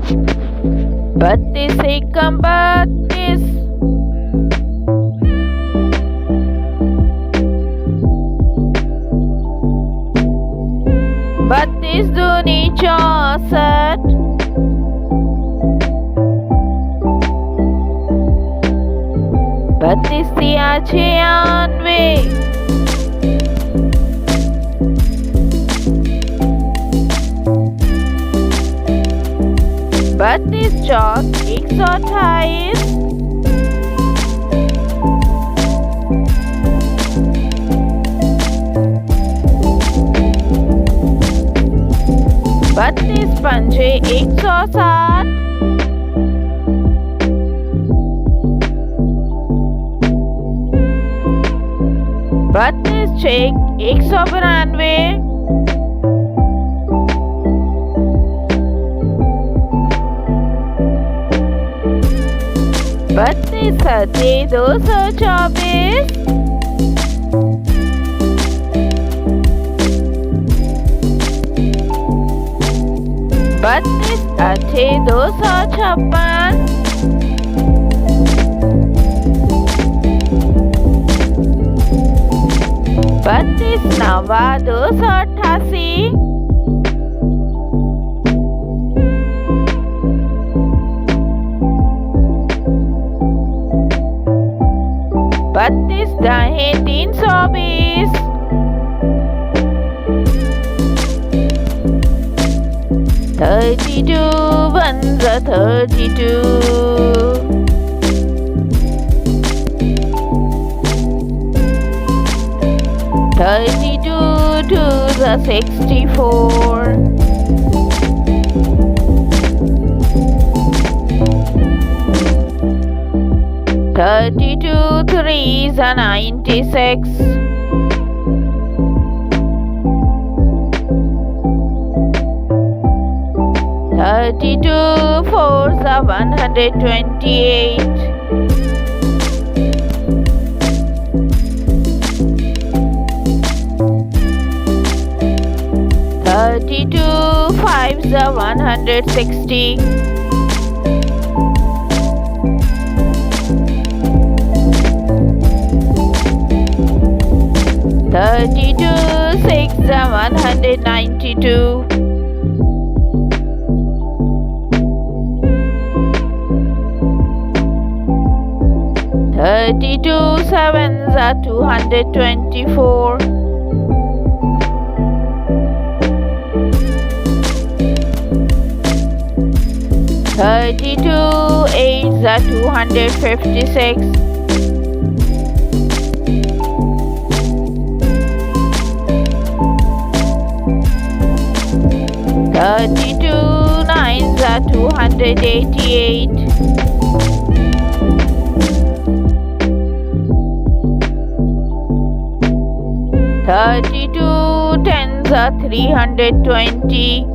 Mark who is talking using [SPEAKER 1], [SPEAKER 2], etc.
[SPEAKER 1] बत्तीस एकम बत्तीस, बत्तीस दूनी 64, बत्तीस तिया 96, बत्तीस चौक 128, बत्तीस पंजे 160, बत्तीस छेक 192, बत्तीस सत्ते 224, बत्तीस अठे 256, बत्तीस नवा 288, बत्तीस दाहें 320, $32 ones are 32, $32 twos are 64, $32 threes are 96, $32 fours are 128, $32 fives are 160, $32 six are 192, $32 sevens are 224, $32 eights are 256, $32 nines are 288, $32 tens are 320,